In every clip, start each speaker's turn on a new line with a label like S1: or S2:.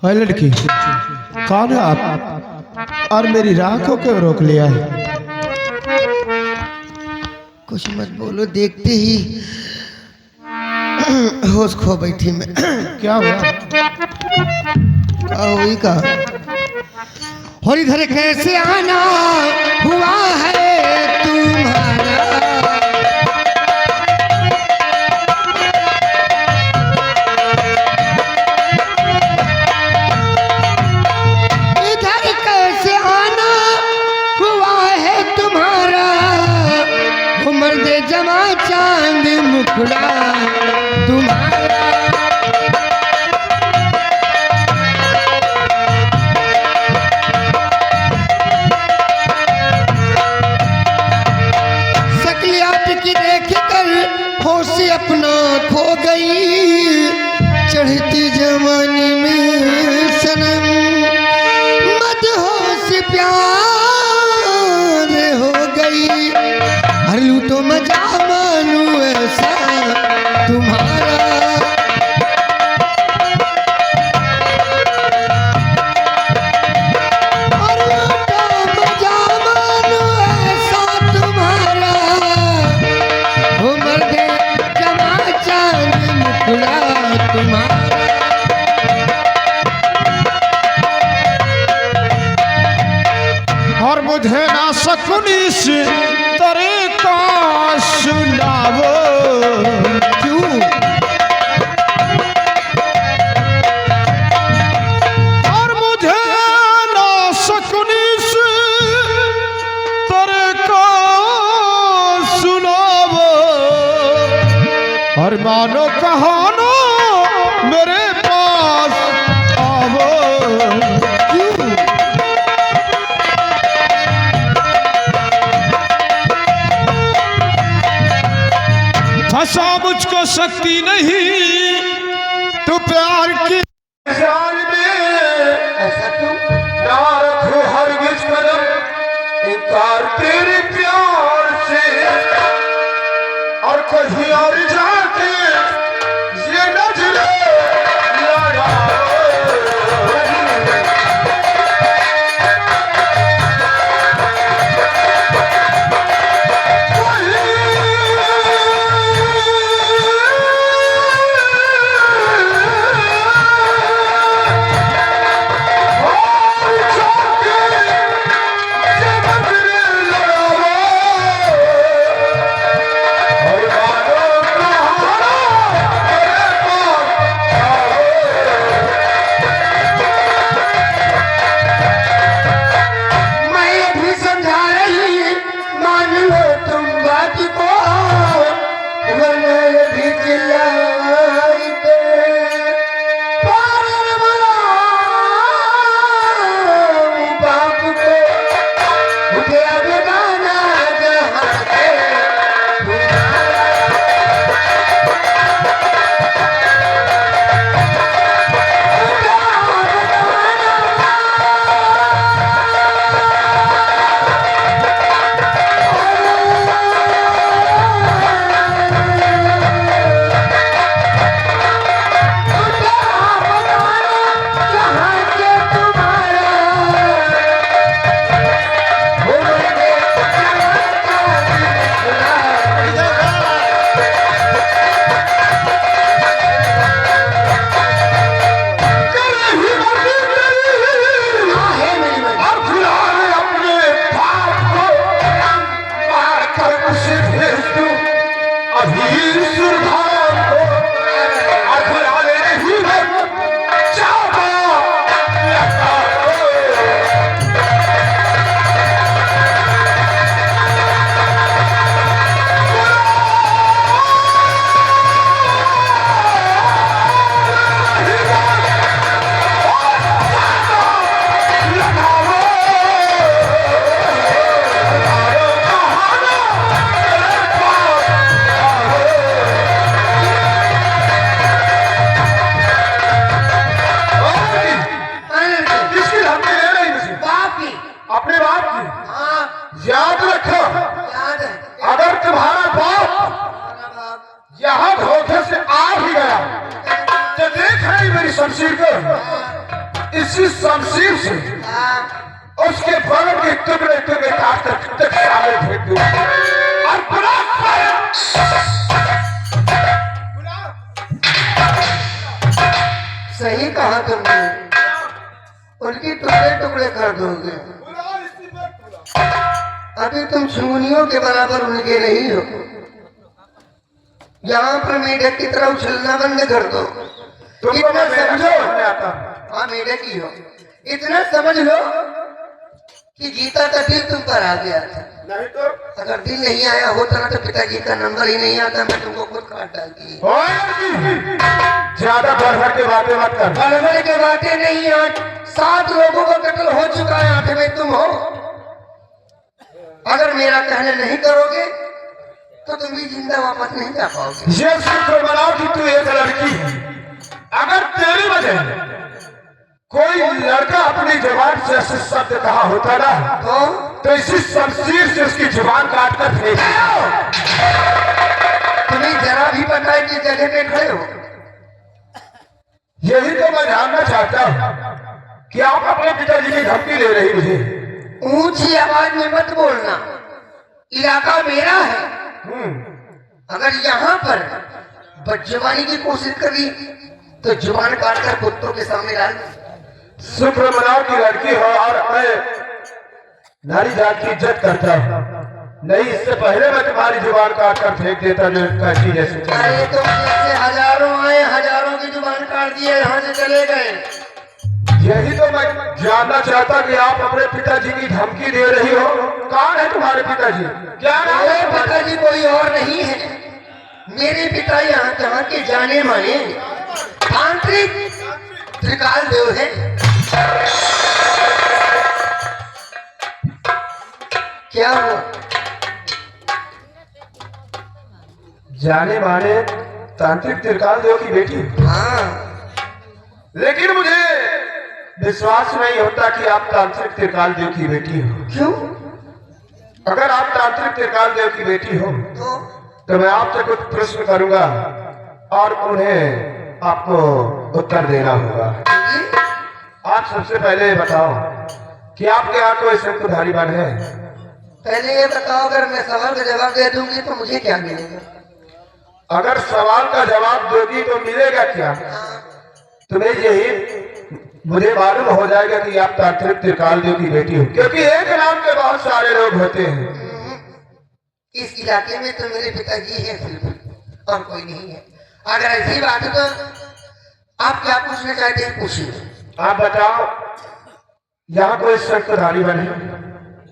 S1: है लड़की, कौन है आप और मेरी राह को क्यों रोक लिया है?
S2: कुछ मत बोलो, देखते ही होश खो बैठी मैं।
S1: क्या हुआ?
S2: वही का और इधर कैसे आना हुआ है तुम्हारा, इधर कैसे आना हुआ है तुम्हारा, उम्र दे जमा चांद मुखड़ा तुम्हारा। की देख कर होश अपना खो गई, चढ़ती जवानी में सनम मदहोश प्यार हो गई। हर लूटो मजा मानू ऐसा तुम्हारा,
S1: और मुझे ना सकुनी से तरीका सुनावो।
S2: क्यों?
S1: और मुझे ना सकुनी से तरीका सुनावो, और मानो कहानो मेरे पास आवो।
S2: क्यों?
S1: फंसा मुझको शक्ति नहीं तू प्यार की
S3: जान में,
S2: ऐसा क्यों?
S3: ना रखो हरगिज कदम इनकार तेरे प्यार से, और कहीं और जाके ये नजरे लड़ा। याद रखो, अगर तुम्हारा बाप यहाँ धोखे से आ भी गया तो देख रही मेरी शमशीर को, इसी शमशीर से उसके बल के टुकड़े टुकड़े काट कर सामने फेंक दूं और
S2: सही कहा तुमने, उनकी टुकड़े टुकड़े कर दोगे। अभी तुम चुंगनियों के बराबर उनके नहीं हो। यहाँ पर मेढक की तरह उछलना बंद कर दो। इतना समझो, हाँ मेढक ही हो। इतना समझ लो कि गीता का दिल तुम पर आ गया था।
S3: नहीं तो
S2: अगर दिल नहीं आया होता ना तो पिताजी का नंबर ही नहीं आता, मैं तुमको खुद काट डालती।
S3: ज्यादा बढ़ के बातें मत कर।
S2: बड़बड़ के बातें नहीं, आज 7 लोगों का कत्ल हो चुका है, 8वें तुम हो। अगर मेरा कहना नहीं करोगे तो तुम भी जिंदा वापस नहीं जा पाओगे।
S3: ये शुक्र मनाओ कि तू एक लड़की है। अगर तेरी वजह कोई लड़का अपनी जुबान से ऐसे शब्द कहा होता ना तो इसी शमशीर से उसकी जुबान काट कर फेंक
S2: तुम्हें जरा भी पता है कि जगह पे खड़े हो।
S3: यही तो मैं जानना चाहता हूँ कि आप अपने पिताजी की धमकी ले रही मुझे।
S2: ऊंची आवाज में मत बोलना, इलाका मेरा है। अगर यहाँ पर बदजुबानी की कोशिश करी तो जुबान काटकर कुत्तों के सामने डाल।
S3: शुक्र मनाओ की लड़की हो और मैं नारी जात की इज्जत करता हूँ, नहीं इससे पहले मैं तुम्हारी जुबान काट कर फेंक देता जो कैसी जैसे।
S2: अरे तुम जैसे हजारों आए, हजारों की जुबान काट दिए, यहाँ से चले गए।
S3: यही तो मैं जानना चाहता कि आप अपने पिताजी की धमकी दे रही हो। कौन है तुम्हारे पिताजी? क्या नाम है?
S2: मेरे पिताजी कोई और नहीं है। मेरे पिता यहाँ जहाँ के जाने माने तांत्रिक त्रिकाल देव है। क्या हुआ?
S3: जाने माने तांत्रिक त्रिकाल देव की बेटी?
S2: हाँ,
S3: लेकिन मुझे विश्वास नहीं होता कि आप तांत्रिक त्रिकाल देव की बेटी हो।
S2: क्यों?
S3: अगर आप तांत्रिक त्रिकाल देव की बेटी हो तो मैं आपसे कुछ प्रश्न करूंगा और उन्हें आपको उत्तर देना होगा। आप सबसे पहले ये बताओ कि आपके यहाँ कोई शंकुधारी वन है?
S2: पहले ये बताओ, अगर मैं सवाल का जवाब दे दूंगी तो मुझे क्या मिलेगा?
S3: अगर सवाल का जवाब दोगी तो मिलेगा क्या? तुम्हें यही मुझे मालूम हो जाएगा कि आप तांत्रिक त्रिकाल देव की बेटी हो, क्योंकि एक नाम के बहुत सारे लोग होते हैं।
S2: इस इलाके में तो मेरे पिताजी हैं सिर्फ, और कोई नहीं है। अगर ऐसी बात है तो आप क्या पूछना चाहते हैं पूछिए।
S3: आप बताओ, यहाँ कोई शंकुधारी वन है?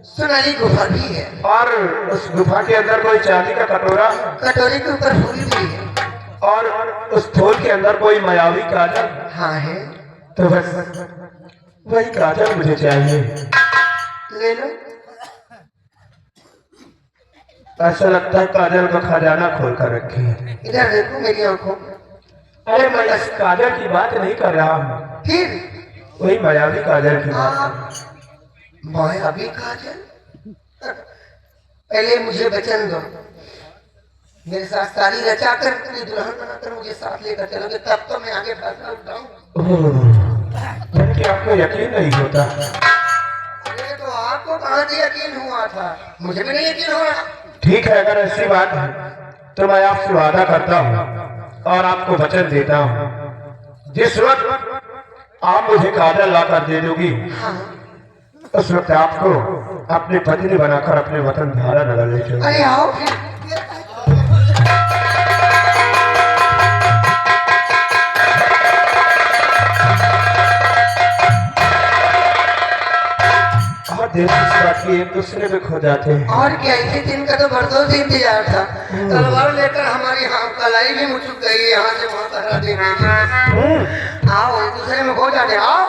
S2: सुनहरी गुफा भी है,
S3: और उस गुफा के अंदर कोई चांदी का कटोरा?
S2: कटोरे के ऊपर फूल भी है।
S3: और उस फूल के अंदर कोई मायावी काजल?
S2: हाँ है।
S3: तो बस वही काजल मुझे चाहिए।
S2: ले लो।
S3: ऐसा लगता है काजल का खजाना खोल कर रखे है।
S2: इधर देखो मेरी आंखों।
S3: अरे मैं इस काजल की बात नहीं कर रहा हूँ,
S2: फिर
S3: वही मायावी काजल की बात।
S2: मायावी काजल? पहले मुझे वचन दो, मेरे साथ सारी रचा कर अपनी दुल्हन बनाकर मुझे साथ लेकर चलोगे, तब तो मैं आगे फैसला उठाऊं।
S3: कि आपको यकीन नहीं होता?
S2: अरे तो आपको कहाँ से यकीन हुआ था? मुझे भी नहीं यकीन हो रहा।
S3: ठीक है, अगर ऐसी बात है तो मैं आपसे वादा करता हूँ और आपको वचन देता हूँ, जिस वक्त आप मुझे काजल ला कर दे दोगी उस वक्त आपको अपने पत्नी बनाकर अपने वतन धारा नगर ले चलो।
S2: अरे आओ फिर।
S3: देश इस बात की एक दूसरे में खो जाते हैं।
S2: और क्या, इसी दिन का तो बरसों इंतजार था। तलवार लेकर हमारी कलाई भी मुचुक गई, यहाँ से वहाँ पहरा देंगे। आओ, एक दूसरे में खो जाते। आओ।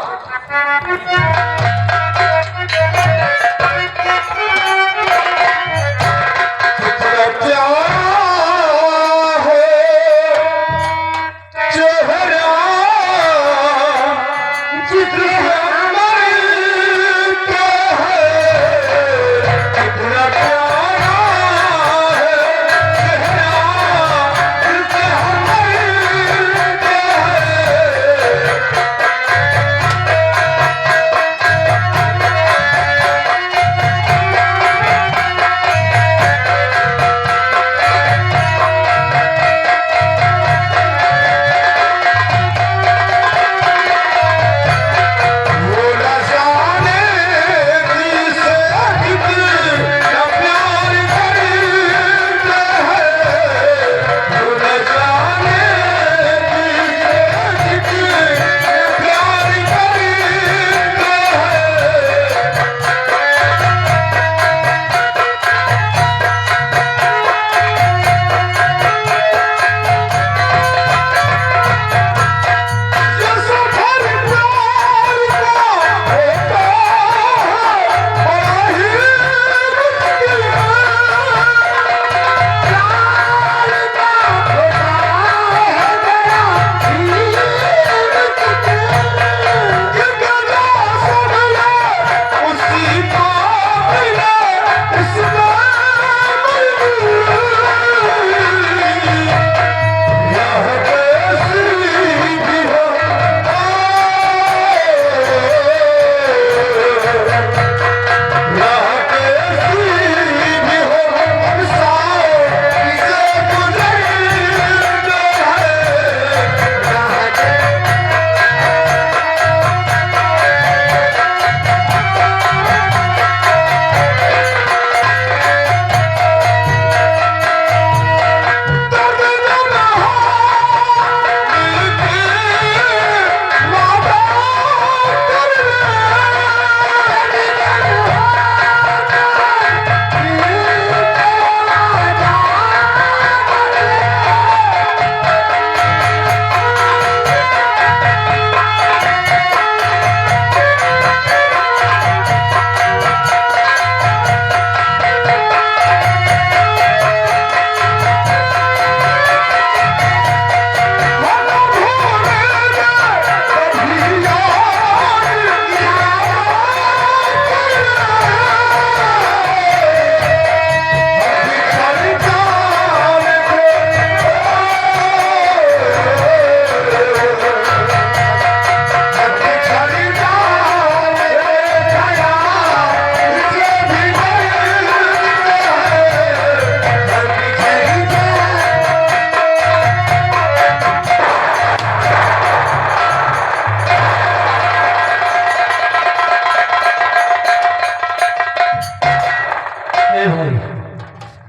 S4: ए भाई,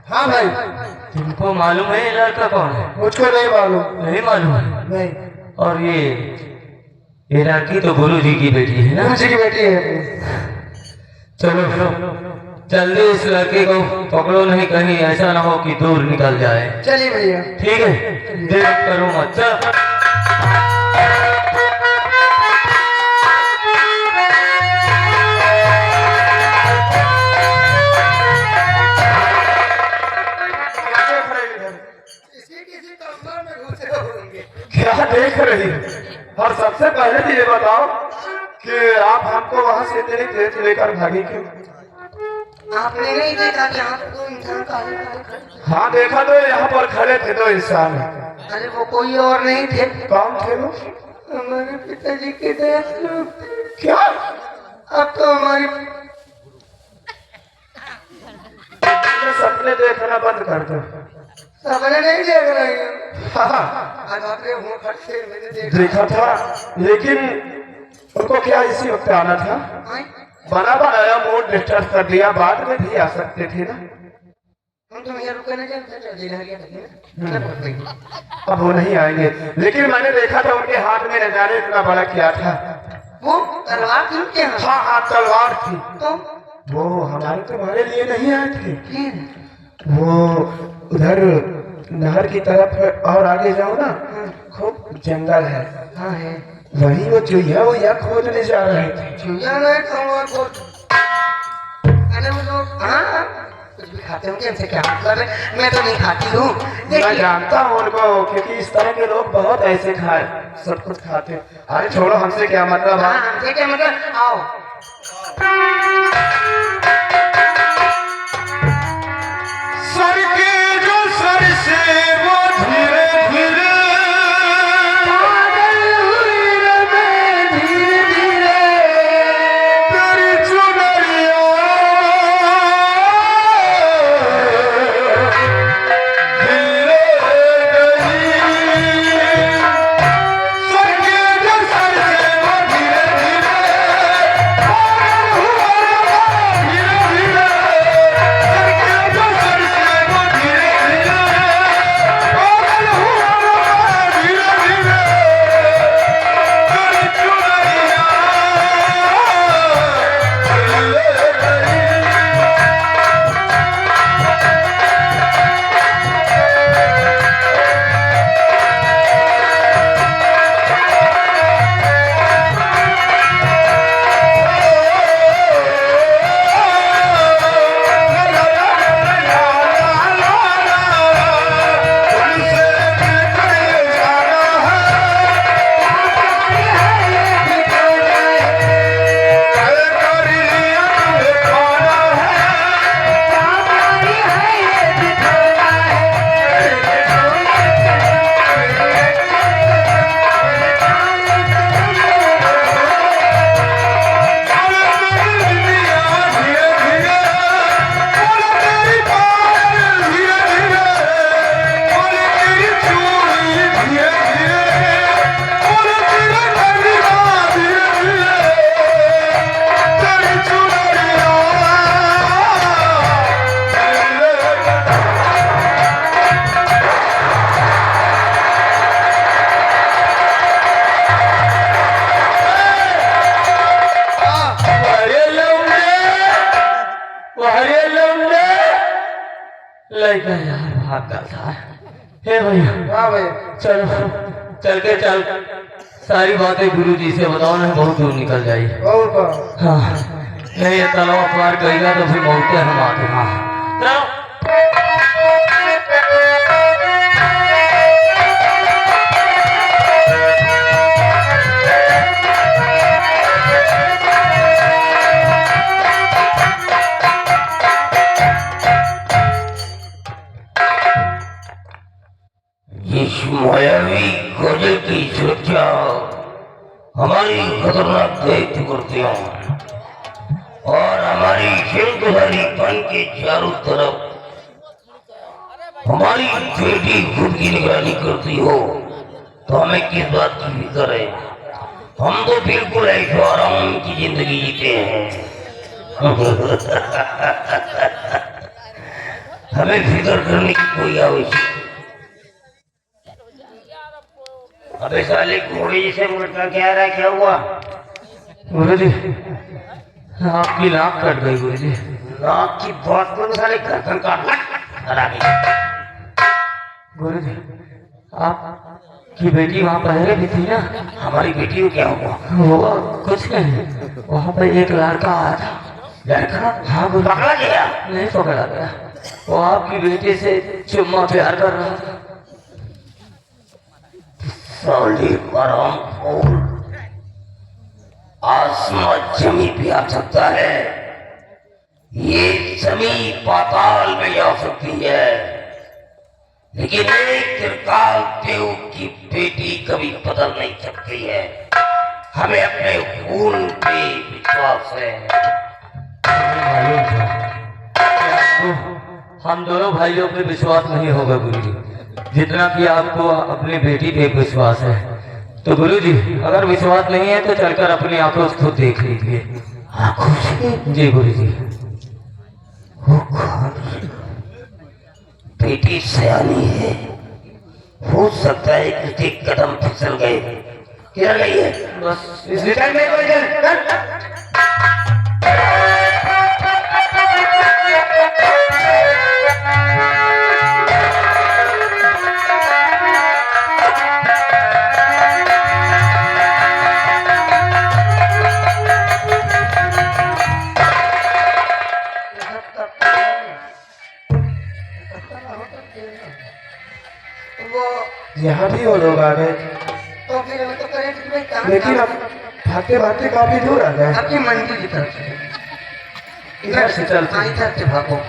S3: हाँ भाई,
S4: तुमको मालूम है ये लड़का कौन है?
S3: मुझको नहीं मालूम।
S4: नहीं मालूम है।
S3: नहीं,
S4: और ये लड़की तो गुरु जी की बेटी है ना?
S3: मुझे की बेटी है।
S4: चलो जल्दी इस लड़के को पकड़ो, नहीं कहीं ऐसा ना हो कि दूर निकल जाए।
S3: चलिए भैया।
S4: ठीक है, देर करो मत। चल।
S3: क्या देख रही है? और सबसे पहले तो ये बताओ कि आप हमको वहां से इतनी तेज लेकर भागी क्यों?
S2: आपने नहीं देखा कि यहाँ पे दो इंसान काले काले खड़े थे?
S3: हाँ देखा तो यहाँ पर खड़े थे दो इंसान।
S2: अरे वो कोई और नहीं थे,
S3: कौन थे वो?
S2: हमारे पिताजी के दोस्त लोग थे।
S3: क्या?
S2: अब तो हमारी
S3: सपने देखना बंद कर दो।
S2: सपने नहीं देख रही हूँ।
S3: हाँ,
S2: आज आपने मुँह खट से मैंने
S3: देखा था, लेकिन उनको क्या इसी वक्त आना था?
S2: आए?
S3: बना बनाया मूड डिस्टर्ब कर दिया, बाद में भी आ सकते थे ना।
S2: हम तो यहाँ रुके नहीं जानते।
S3: अब वो नहीं आएंगे, लेकिन मैंने देखा था उनके हाथ में नजारे इतना बड़ा क्या था।
S2: वो तलवार थी उनके हाथ?
S3: हाँ हाँ, तलवार थी।
S2: तो
S3: वो हमारे तुम्हारे लिए नहीं आए थे।
S2: फिर
S3: वो उधर नहर की तरफ और आगे जाओ ना, खूब जंगल है।
S2: हाँ है।
S3: वही वो चुहिया वो या खोजने जा रहे थे।
S2: चुहिया नहीं खाऊंगा को। अरे वो लोग हाँ कुछ भी खाते होंगे, इनसे क्या मतलब है? मैं तो नहीं खाती हूँ।
S3: मैं जानता हूँ उनको, क्योंकि इस तरह के लोग बहुत ऐसे खाए सब कुछ खाते हैं। अरे छोड़ो, हमसे क्या मतलब है?
S2: हाँ हमसे क्या मतलब? आओ।
S3: सर के जो सर से वो धीरे धीरे पागल हुई रे मैं धीरे धीरे तेरी चुनरिया धीरे गई। सर के जो सर से वो धीरे धीरे पागल हुआ रे मैं धीरे धीरे। सर के जो सर से वो धीरे धीरे पागल हुआ रे मैं धीरे धीरे तेरी चुनरिया
S4: लड़का यार भागा था। हे भैया,
S3: हाँ भाई,
S4: चलो चल के चल सारी बातें गुरु जी से बताओ ना, बहुत दूर निकल जाए।
S3: बहुत
S4: हाँ नहीं ये तलाव पार करेगा तो फिर बहुत हम आते। हाँ चलो।
S5: इस मायावी गजल की सुरक्षा हमारी खतरनाक दायित्व करते हैं और हमारी शेरधारी पन के चारों तरफ हमारी बेटी खुद की निगरानी करती हो, तो हमें किस बात की फिक्र है? हम तो बिल्कुल ऐशो आराम की जिंदगी जीते हैं। हमें फिक्र करने की कोई आवश्यकता। अबे साले घोड़े जैसे मुड़का क्या रहा, क्या हुआ?
S4: गुरु जी आपकी नाक कट गई गुरु जी।
S5: नाक की बात करो साले, गर्दन काट हरा गई।
S4: गुरु जी आपकी बेटी वहाँ पहले भी थी ना?
S5: हमारी बेटी को क्या हुआ?
S4: वो कुछ नहीं, वहाँ पे एक लड़का आया था।
S5: लड़का?
S4: हाँ गुरु,
S5: पकड़ा गया?
S4: नहीं पकड़ा गया, वो आपकी बेटी से चुम्मा प्यार कर रहा था।
S5: साले हराम खोर, आसमां जमी पे आ सकता है, ये जमी पाताल में जा सकती है, लेकिन एक त्रिकाल देव की बेटी कभी बदल नहीं सकती है। हमें अपने खून पे विश्वास है।
S4: हम दोनों भाइयों पे विश्वास नहीं होगा गुरु जी, जितना कि आपको अपनी बेटी पे विश्वास है। तो गुरु जी अगर विश्वास नहीं है तो चलकर अपनी आंखों से खुद देख लीजिए।
S5: आंखों से?
S4: जी गुरु जी।
S5: बेटी सयानी है, हो सकता है कि उसके कदम फिसल गए। किधर गई है?
S4: बस
S5: निकल मेरे को इधर।
S3: यहाँ भी वो लोग आ गए,
S2: तो फिर हमें तो करंट में काम
S3: लेकिन अब भागते भागते काफी दूर आ गए।
S2: अपनी मंदिर की तरफ से
S3: इधर से चलते
S2: हाँ, इधर से भागो।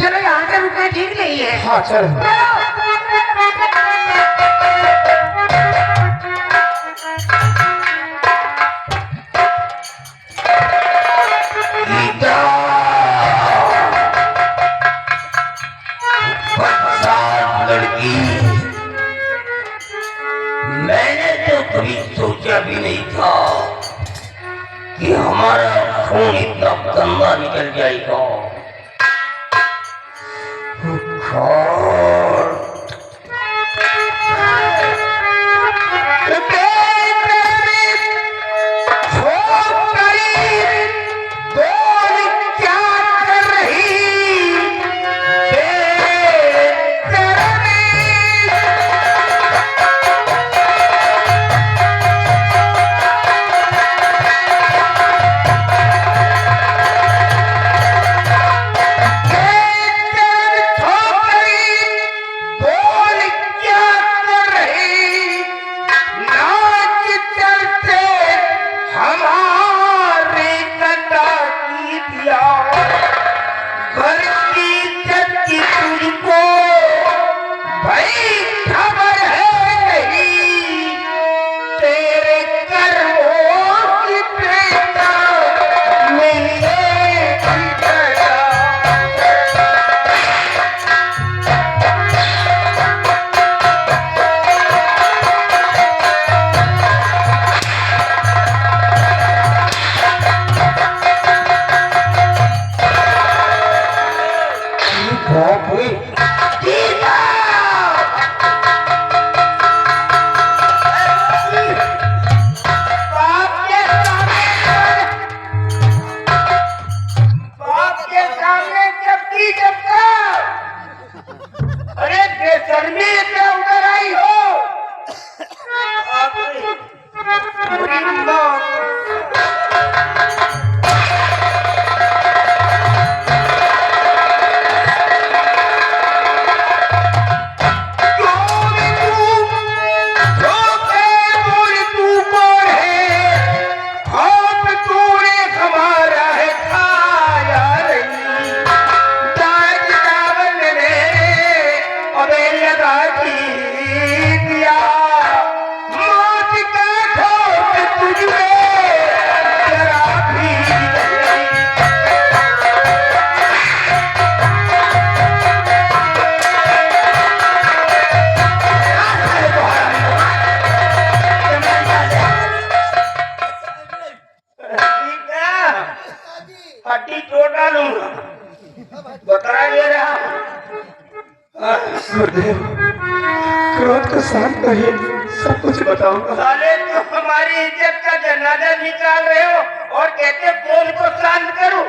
S2: चलो यहाँ से रुकना ठीक नहीं है।
S3: हाँ चल।
S5: लड़की, मैंने तो कभी सोचा भी नहीं था कि हमारा खून इतना गंदा निकल जाएगा।
S3: गुरुदेव, क्रोध को शांत करिए, सब कुछ बताऊंगा।
S6: साले तुम हमारी इज्जत का जनाजा निकाल रहे हो और कहते कौन को शांत करूं?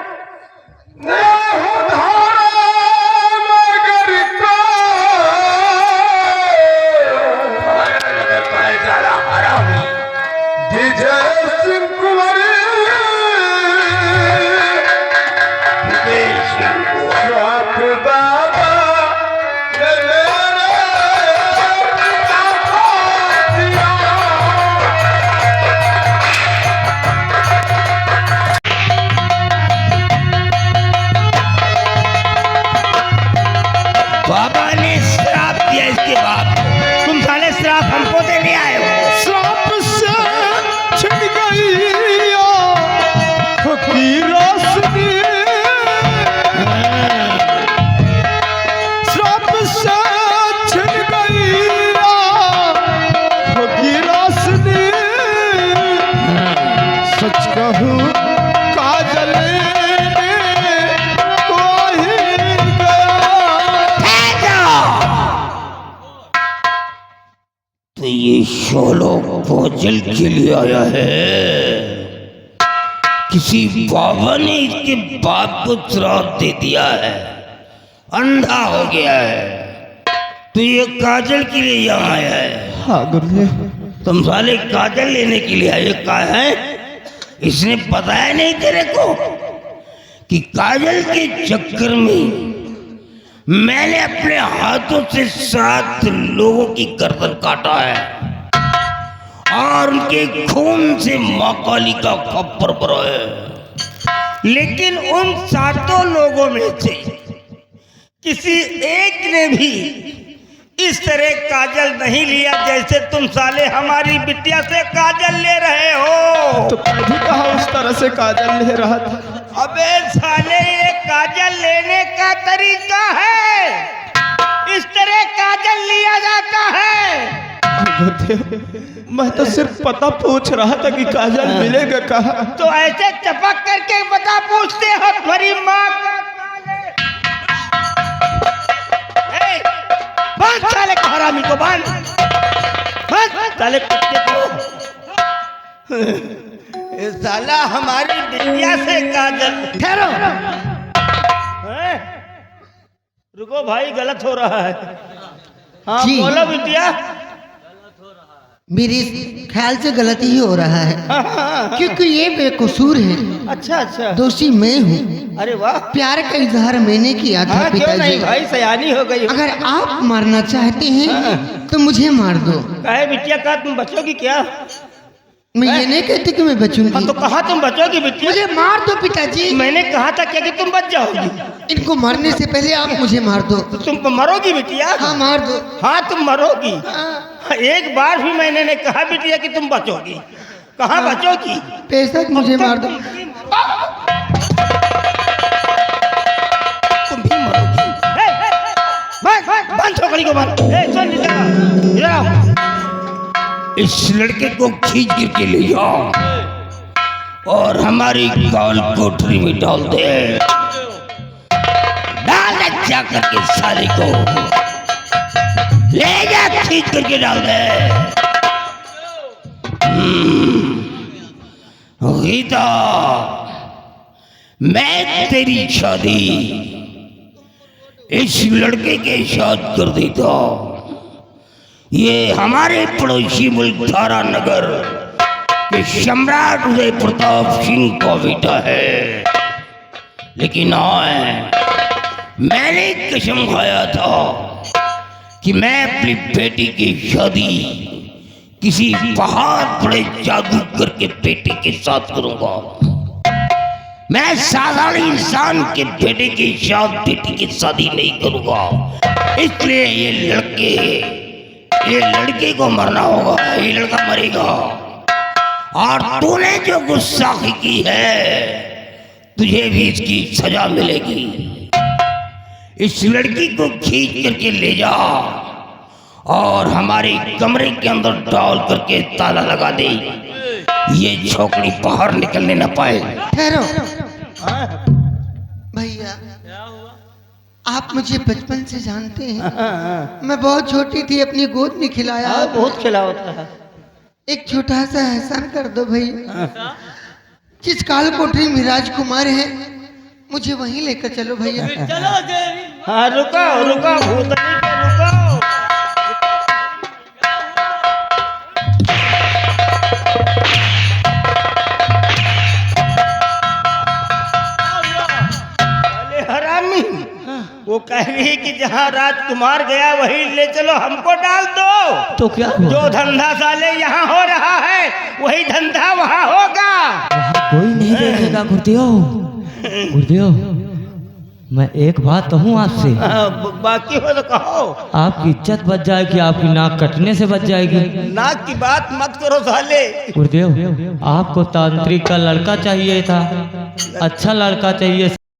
S5: बाबा ने श्राप दिया इसके बाप को। तुम साले श्राप हमको देने आए हो।
S1: श्राप से छिन गई आँखों की रोशनी, श्राप से छिन गई आँखों की रोशनी। सच कहूँ काजल
S5: तो ये शोलो भोजल के लिए आया है। किसी बाबा ने इसके बाप को श्राप दे दिया है, अंधा हो गया है। तो ये काजल के लिए यहाँ आया है।
S1: हाँ गुरुदेव।
S5: तुम साले काजल लेने के लिए आए कहा है? इसने बताया नहीं तेरे को कि काजल के चक्कर में मैंने अपने हाथों से 7 लोगों की गर्दन काटा है और उनके खून से मां काली का खप्पर भरा है। लेकिन उन 7 लोगों में से किसी एक ने भी इस तरह काजल नहीं लिया जैसे तुम साले हमारी बिटिया से काजल ले रहे हो।
S1: तो मैं भी कहा उस तरह से काजल ले रहा था।
S5: अबे साले ये काजल लेने का तरीका है, इस तरह काजल लिया जाता है।
S1: गुरुदेव, मैं तो सिर्फ पता पूछ रहा था कि काजल मिलेगा कहाँ।
S5: तो ऐसे चपक करके पता पूछते हो तुम्हारी माँ का साले। बांध साले को, हरामी को बांध, बांध साले कुत्ते को। ये साला हमारी बिटिया से काजल। ठहरो, रुको भाई, गलत हो रहा है। हाँ
S2: जी।
S5: बोलो बिटिया।
S2: मेरे ख्याल से गलती ही हो रहा है, क्योंकि ये बेकसूर है,
S5: अच्छा अच्छा,
S2: दोषी मैं हूँ।
S5: अरे वाह,
S2: प्यार का इजहार मैंने किया था
S5: हाँ क्यों नहीं
S2: पिताजी।
S5: भाई, सयानी हो गई।
S2: अगर आप मारना चाहते हैं तो मुझे मार दो।
S5: कहे बिटिया का तुम बचोगी क्या?
S2: मैं ये नहीं कहती कि मैं
S5: हाँ
S2: बचूंगी।
S5: तो कहा तुम बचोगी बिटिया?
S2: मुझे मार दो पिताजी।
S5: मैंने कहा था क्या कि तुम बच जाओगी?
S2: इनको मारने से पहले आप मुझे मार दो।
S5: तो तुम मरोगी बिटिया?
S2: हाँ मार दो।
S5: हाँ तुम मरोगी।
S2: हाँ,
S5: एक बार भी मैंने नहीं कहा बिटिया कि तुम बचोगी। कहाँ बचोगी?
S2: बेशक मुझे मार दो।
S5: तुम भी मरोगी। बंद छोकरी को बंद। सुन इधर आओ। इस लड़के को खींच करके ले जाओ और हमारी काल कोठरी में डाल दे। डाल दे जा करके साले को, ले जा खींच करके डाल दे। गीता, मैं तेरी शादी इस लड़के के साथ कर देता। ये हमारे पड़ोसी मुल्क धारा नगर के सम्राट उदय प्रताप सिंह का बेटा है, लेकिन मैंने कसम खाया था कि मैं अपनी बेटी की शादी किसी बहुत बड़े जादूगर के बेटे के साथ करूंगा। मैं साधारण इंसान के बेटे के साथ बेटी की शादी नहीं करूंगा। इसलिए ये लड़के को मरना होगा, ये लड़का मरेगा। और तूने जो गुस्साखी की है, तुझे भी इसकी सजा मिलेगी। इस लड़की को खींच करके ले जा और हमारे कमरे के अंदर डाल करके ताला लगा दे, ये छोकरी बाहर निकलने न पाए।
S2: ठहरो भैया, आप मुझे बचपन से जानते हैं। मैं बहुत छोटी थी, अपनी गोद में खिलाया।
S1: बहुत खिलाओ था।
S2: एक छोटा सा एहसान कर दो भैया। जिस काल कोठरी में राजकुमार है, मुझे वहीं लेकर चलो भैया।
S1: हाँ रुको रुको भूतनी के रुको। अरे हरामी, वो कह रही है कि जहाँ राजकुमार गया वहीं ले चलो, हमको डाल दो।
S4: तो क्या हुआ?
S1: जो धंधा साले यहाँ हो रहा है वही धंधा वहाँ होगा।
S4: कोई नहीं देखेगा गुरुदेव। गुरुदेव, मैं एक बात कहूँ आपसे।
S1: बाकी हो तो कहो।
S4: आपकी इज्जत बच जाएगी, आपकी नाक कटने से बच जाएगी।
S1: नाक की बात मत करो साले।
S4: गुरुदेव, आपको तांत्रिक का लड़का चाहिए था, अच्छा लड़का चाहिए,